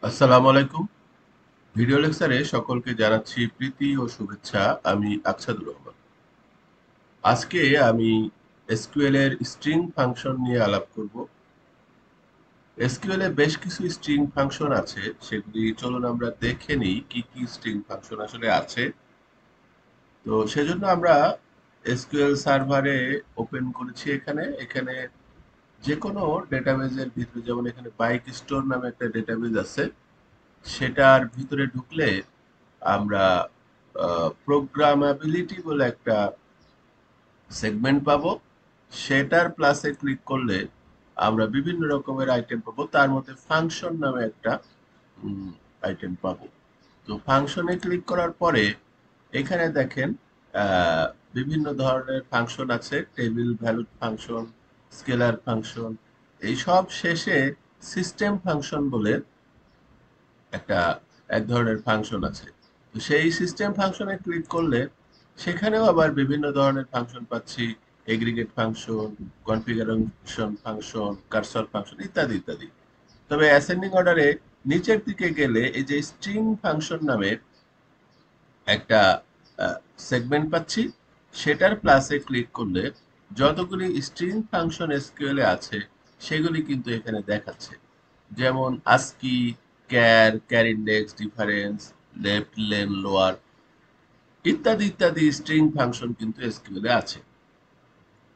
আসসালামু আলাইকুম। ভিডিও লেকচারে সকলকে জানাচ্ছি প্রীতি ও শুভেচ্ছা। আমি আকসাদুর রহমান। আজকে আমি এসকিউএল এর স্ট্রিং ফাংশন নিয়ে আলাপ করব। এসকিউএল এ বেশ কিছু স্ট্রিং ফাংশন আছে, সেগুলি চলুন আমরা দেখে নিই কি কি স্ট্রিং ফাংশন আসলে আছে। তো সেজন্য আমরা এসকিউএল সার্ভারে ওপেন করেছি। এখানে এখানে যে কোনো ডেটাবেজের ভিতরে, যেমন এখানে বাইক স্টোর নামে একটা ডেটাবেজ আছে, সেটার ভিতরে ঢুকলে আমরা প্রোগ্রামাবিলিটি বলে একটা সেগমেন্ট পাবো। সেটার প্লাসে ক্লিক করলে আমরা বিভিন্ন রকমের আইটেম পাবো, তার মধ্যে ফাংশন নামে একটা আইটেম পাবো। তো ফাংশনে ক্লিক করার পরে এখানে দেখেন আহ, বিভিন্ন ধরনের ফাংশন আছে, table value function, scalar function. এই সব শেষে সিস্টেম ফাংশন বলে একটা এক ধরনের ফাংশন আছে। তো সেই সিস্টেম ফাংশনে ক্লিক করলে সেখানেও আবার বিভিন্ন ধরনের ফাংশন পাচ্ছি, aggregate function, configuration function, cursor function ইত্যাদি ইত্যাদি। তবে অ্যাসেন্ডিং অর্ডারে নিচের দিকে গেলে এই যে স্ট্রিং ফাংশন নামের একটা সেগমেন্ট পাচ্ছি, সেটার প্লাসে ক্লিক করলে যতগুলি স্ট্রিং ফাংশন এসকিউএল এ আছে সেগুলি কিন্তু এখানে দেখাচ্ছে। যেমন ASCII, car, car index, difference, left, lane, lower ইত্যাদি ইত্যাদি স্ট্রিং ফাংশন কিন্তু এসকিউএল এ আছে।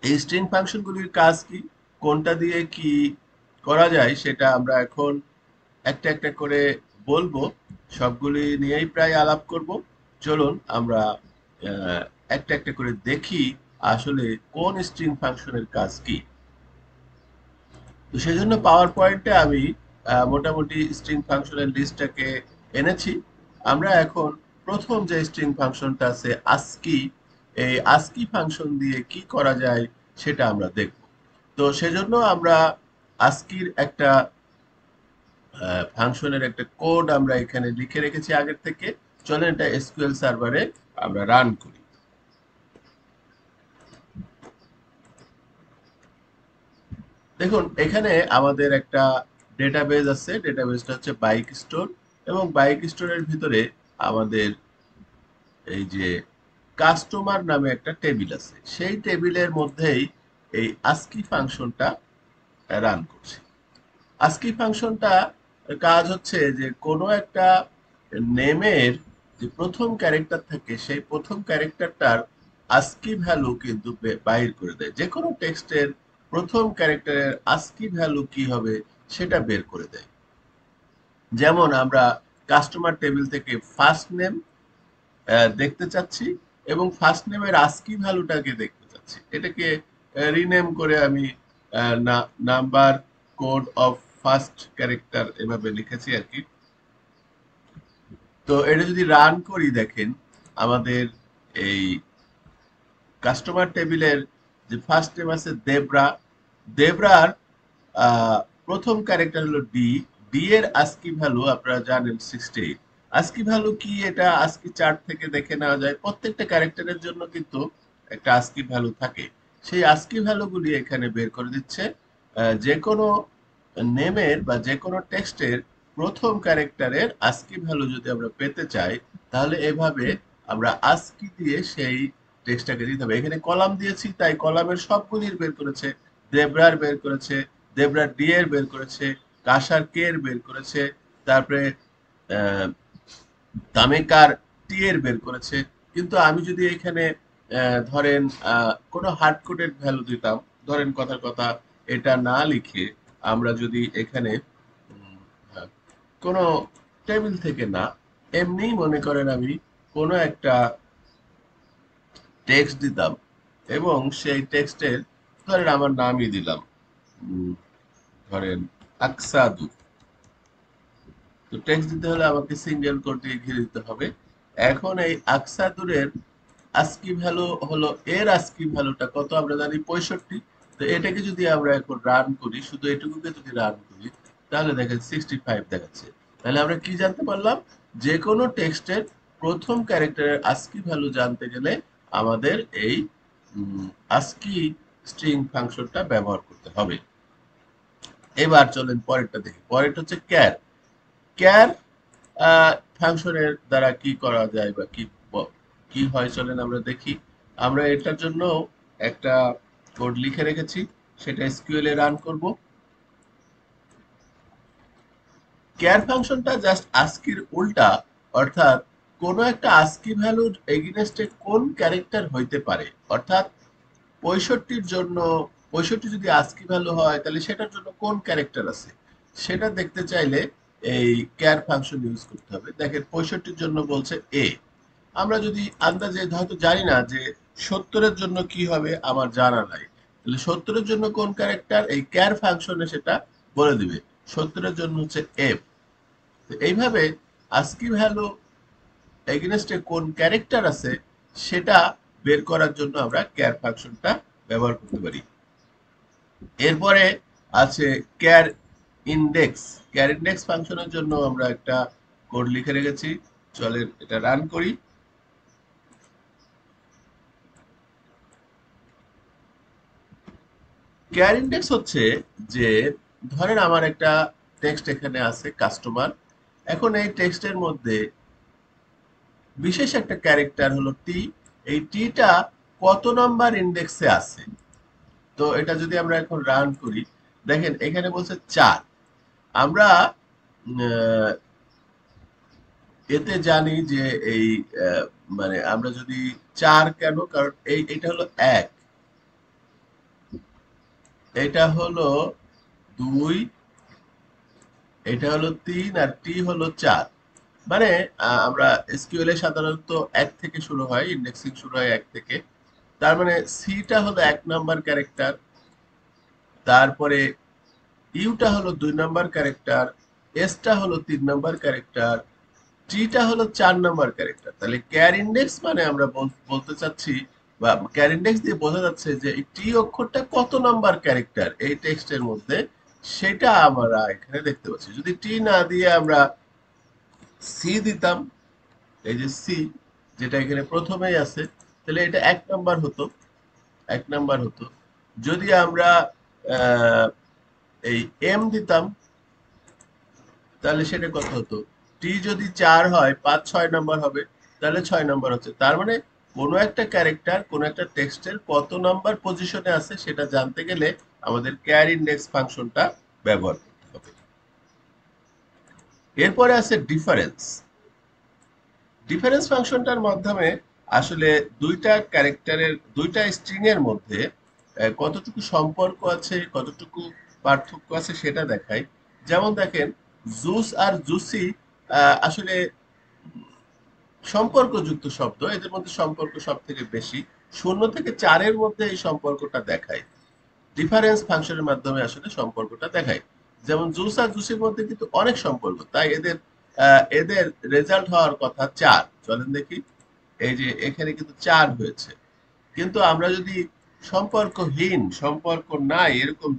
এই স্ট্রিং ফাংশনগুলির কাজ কি, কোনটা দিয়ে কি করা যায়, সেটা আমরা এখন একটা একটা করে বলবো। সবগুলি নিয়েই প্রায় আলাপ করব। চলুন আমরা আহ, একটা একটা করে দেখি আসলে কোন স্ট্রিং ফাংশনের কাজ কি। তো সেজন্য পাওয়ার পয়েন্টে আমি মোটামুটি স্ট্রিং ফাংশনের লিস্টটাকে এনেছি। আমরা এখন প্রথম যে স্ট্রিং ফাংশনটা আছে আস্কি, এই আস্কি ফাংশন দিয়ে কি করা যায় সেটা আমরা দেখব। তো সেজন্য আমরা আস্কির একটা ফাংশনের একটা কোড আমরা এখানে লিখে রেখেছি আগের থেকে। চলেন এটা এসকিউএল সার্ভারে আমরা রান করি। দেখুন এখানে আমাদের একটা ডেটাবেজ আছে, ডেটাবেজটা হচ্ছে বাইক স্টোর, এবং বাইক স্টোরের ভিতরে আমাদের এই যে কাস্টমার নামে একটা টেবিল আছে, সেই টেবিলের মধ্যেই এই আস্কি ফাংশনটা রান করছে। আস্কি ফাংশনটা কাজ হচ্ছে যে কোনো একটা নেমের যে প্রথম ক্যারেক্টার থাকে, সেই প্রথম ক্যারেক্টারটার আস্কি ভ্যালু কিন্তু বাইর করে দেয়। যে কোনো টেক্সটের প্রথম ক্যারেক্টারের আস্কি ভ্যালু কি হবে সেটা বের করে দেয়। যেমন আমরা কাস্টমার টেবিল থেকে ফার্স্ট নেম দেখতে চাচ্ছি এবং ফার্স্ট নেমের আস্কি ভ্যালুটাকে দেখতে চাচ্ছি। এটাকে রিনেম করে আমি number code of first character এভাবে লিখেছি আর কি। তো এটা যদি রান করি, দেখেন আমাদের এই কাস্টমার টেবিলের যে ফার্স্ট নেম আছে দেবরা, দেবরার প্রথম ক্যারেক্টার হলো ডি, ডি এর আস্কি ভ্যালু আপনারা জানেন 68। আস্কি ভ্যালু কি এটা আস্কি চার্ট থেকে দেখে নেওয়া যায়। প্রত্যেকটা ক্যারেক্টারের জন্য কিন্তু একটা আস্কি ভ্যালু থাকে, সেই আস্কি ভ্যালুগুলি এখানে বের করে দিচ্ছে। যে কোনো নেমের বা যে কোনো টেক্সটের প্রথম ক্যারেক্টারের আস্কি ভ্যালু যদি আমরা পেতে চাই, তাহলে এভাবে আমরা আস্কি দিয়ে সেই টেক্সটটাকে দিতে হবে। এখানে কলাম দিয়েছি তাই কলামের সবগুলির বের করেছে, দেবরার বের করেছে, দেবরার ডি এর বের করেছে, কাসার কে এর বের করেছে, তারপরে আহ, তামেকার টি এর বের করেছে। কিন্তু আমি যদি এখানে ধরেন কোনো হার্ড কোডেড ভ্যালু দিতাম, ধরেন কথার কথা এটা না লিখে আমরা যদি এখানে উম, আহ, কোনো টেবিল থেকে না, এমনিই মনে করেন আমি কোনো একটা টেক্সট দিতাম এবং সেই টেক্সটের ধরেন আমার নামই দিলাম, উম, ধরেন আকসাদু। তো টেক্সট দিতে হলে আমাকে সিঙ্গেল কোট দিয়ে ঘিরে দিতে হবে। এখন এই আকসাদুরের আস্কি ভ্যালু হলো, এর আস্কি ভ্যালুটা কত আমরা জানি 65। তো এটাকে যদি আমরা এখন রান করি, শুধু এটুকুকে যদি রান করি, তাহলে দেখেন 65 দেখাচ্ছে। তাহলে আমরা কি জানতে পারলাম, যে কোনো টেক্সটের প্রথম ক্যারেক্টারের আস্কি ভ্যালু জানতে গেলে আমাদের এই আস্কি স্ট্রিং ফাংশনটা ব্যবহার করতে হবে। এবার চলেন পরেরটা দেখি। পরেরটা হচ্ছে ক্যার। ক্যার ফাংশনের দ্বারা কি করা যায় বা কি হয় চলেন আমরা দেখি। আমরা এটার জন্য একটা কোড লিখে রেখেছি, সেটা এসকিউএল এ রান করব। ক্যার ফাংশনটা জাস্ট আস্কির উল্টা, অর্থাৎ কোন একটা আস্কি ভ্যালুর এগেইনস্টে কোন ক্যারেক্টার হইতে পারে, অর্থাৎ 65 জন্য 65 যদি আস্কি ভ্যালু হয় তাহলে সেটার জন্য কোন ক্যারেক্টার আছে সেটা দেখতে চাইলে এই ক্যার ফাংশন ইউজ করতে হবে। দেখেন 65 জন্য বলছে এ। আমরা যদি আন্দাজে হয়তো জানি না যে 70 এর জন্য কি হবে, আমার জানা নাই, তাহলে 70 এর জন্য কোন ক্যারেক্টার, এই ক্যার ফাংশনে সেটা বলে দিবে। 70 এর জন্য হচ্ছে এফ। এইভাবে আস্কি ভ্যালু এগেইনস্টে কোন ক্যারেক্টার আছে সেটা বের করার জন্য আমরা ক্যার ফাংশনটা ব্যবহার করতে পারি। এরপরে আছে ক্যার ইন্ডেক্স। ক্যার ইন্ডেক্স ফাংশনের জন্য আমরা একটা কোড লিখে রেখেছি, চলে এটা রান করি। ক্যার ইন্ডেক্স হচ্ছে যে, ধরেন আমার একটা টেক্সট এখানে আছে কাস্টমার, এখন এই টেক্সটের মধ্যে বিশেষ একটা ক্যারেক্টার হলো টি, এই টিটা কত নাম্বার ইন্ডেক্সে আছে। তো এটা যদি আমরা এখন রান করি, দেখেন এখানে বলছে 4। আমরা এতে জানি যে এই মানে আমরা যদি 4 কেন, কারণ এটা হলো 1, এটা হলো 2, এটা হলো 3, আর টি হলো 4। মানে আমরা এসকিউএল এ সাধারণত 1 থেকে শুরু হয়, ইন্ডেক্সিং শুরু হয় 1 থেকে। তার মানে সিটা হলো 1 নাম্বার ক্যারেক্টার, তারপরে ইউটা হলো 2 নাম্বার ক্যারেক্টার, এসটা হলো 3 নাম্বার ক্যারেক্টার, টিটা হলো 4 নাম্বার ক্যারেক্টার। তাহলে ক্যার ইন্ডেক্স মানে আমরা বলতে চাচ্ছি, বা ক্যার ইন্ডেক্স দিয়ে বোঝা যাচ্ছে যে এই টি অক্ষরটা কত নাম্বার ক্যারেক্টার এই টেক্সটের মধ্যে, সেটা আমরা এখানে দেখতে পাচ্ছি। যদি টি না দিয়ে আমরা সি দিতাম, এই যে সি যেটা এখানে প্রথমেই আছে, তাহলে এটা 1 নাম্বার হতো, 1 নাম্বার হতো। যদি আমরা এই এম দিতাম তাহলে সেটা কত হতো, টি যদি 4 হয় 5-6 নাম্বার হবে, তাহলে 6 নাম্বার হচ্ছে। তার মানে কোনো একটা ক্যারেক্টার কোনো একটা টেক্সটের কত নাম্বার পজিশনে আছে সেটা জানতে গেলে আমাদের ক্যার ইন্ডেক্স ফাংশনটা ব্যবহার করতে হবে। এরপরে আছে ডিফারেন্স। ডিফারেন্স ফাংশনটার মাধ্যমে আসলে দুইটা ক্যারেক্টারের, দুইটা স্ট্রিং এর মধ্যে কতটুকু সম্পর্ক আছে, কতটুকু পার্থক্য আছে সেটা দেখায়। যেমন দেখেন জুস আর জুসি আসলে সম্পর্কযুক্ত শব্দ, এদের মধ্যে সম্পর্ক সব থেকে বেশি। 0 থেকে 4-এর মধ্যে এই সম্পর্কটা দেখায়। ডিফারেন্স ফাংশনের মাধ্যমে আসলে সম্পর্কটা দেখায়। যেমন জুস আর জুসির মধ্যে কিন্তু অনেক সম্পর্ক, তাই এদের রেজাল্ট হওয়ার কথা 4। চলেন দেখি, এই যে এখানে কিন্তু 4 হয়েছে। কিন্তু আমরা যদি সম্পর্কহীন, সম্পর্ক নাই এরকম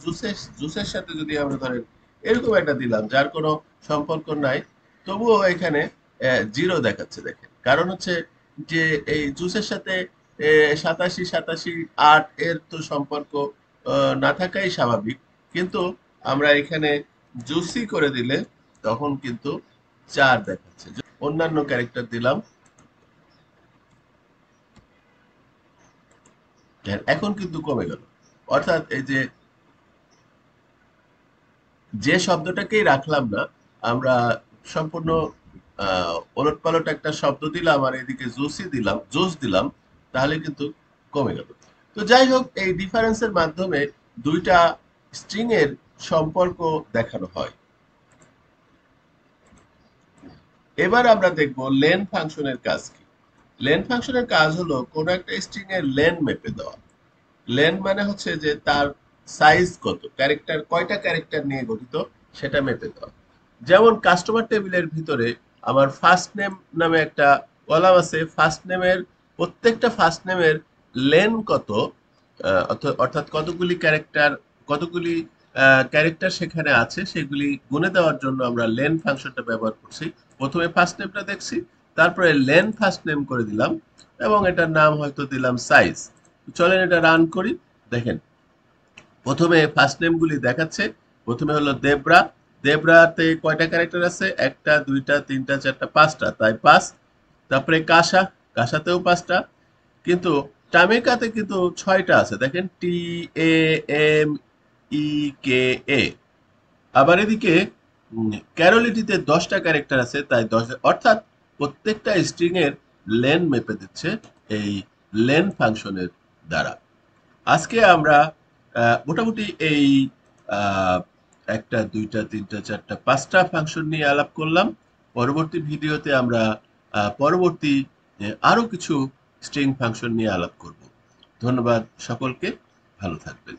জুসের সাথে যদি আমরা ধরেন এরকম একটা দিলাম যার কোনো সম্পর্ক নাই, তবুও এখানে 0 দেখাচ্ছে। দেখেন কারণ হচ্ছে যে এই জুসের সাথে 87-87-8 এর তো সম্পর্ক না থাকাই স্বাভাবিক, কিন্তু আমরা এখানে জুসি করে দিলে তখন কিন্তু 4 দেখাচ্ছে। অন্যান্য ক্যারেক্টার দিলাম, এখন কিন্তু কমে গেল। অর্থাৎ এই যে যে শব্দটাকেই রাখলাম না, আমরা সম্পূর্ণ ওলটপালট একটা শব্দ দিলাম আর এদিকে জুস দিলাম, তাহলে কিন্তু কমে গেল। তো যাই হোক, এই ডিফারেন্সের মাধ্যমে দুইটা স্ট্রিং এর সম্পর্ক দেখানো হয়। এবার আমরা দেখব লেন ফাংশনের কাজ কি। লেন ফাংশনের কাজ হলো কোন একটা স্ট্রিং এর লেন মেপে দেওয়া। লেন মানে হচ্ছে যে তার সাইজ কত, ক্যারেক্টার কয়টা ক্যারেক্টার নিয়ে গঠিত সেটা মেপে দেওয়া। যেমন কাস্টমার টেবিলের ভিতরে আমার ফার্স্ট নেম নামে একটা কলাম আছে, ফার্স্ট নেমের প্রত্যেকটা ফার্স্ট নেমের লেন কত, অর্থাৎ কতগুলি ক্যারেক্টার, কতগুলি ক্যারেক্টার সেখানে আছে সেগুলি গুণে দেওয়ার জন্য আমরা লেন ফাংশনটা ব্যবহার করছি। প্রথমে ফার্স্ট নেমটা দেখছি, তারপরে লেন ফার্স্ট নেম করে দিলাম এবং এটার নাম হয়তো দিলাম সাইজ। চলেন এটা রান করি। দেখেন প্রথমে ফার্স্ট নেম গুলি দেখাচ্ছে। প্রথমে হলো দেবরা, জেব্রাতে কয়টা ক্যারেক্টার আছে? একটা, দুইটা, তিনটা, চারটা, পাঁচটা, তাই পাঁচ। তারপরে কাসা, কাসাতেও পাঁচটা। কিন্তু টামেকাতে কিন্তু ছয়টা আছে, দেখেন, TAMEKA। আবার এদিকে ক্যারোলিটিতে 10টা ক্যারেক্টার আছে, তাই 10, অর্থাৎ প্রত্যেকটা স্ট্রিং এর লেন মেপে দিচ্ছে এই লেন ফাংশনের দ্বারা। আজকে আমরা মোটামুটি এই আহ, একটা, দুইটা, তিনটা, চারটা, পাঁচটা ফাংশন নিয়ে আলাপ করলাম। পরবর্তী ভিডিওতে আমরা পরবর্তী আরো কিছু স্ট্রিং ফাংশন নিয়ে আলাপ করব। ধন্যবাদ সকলকে, ভালো থাকবেন।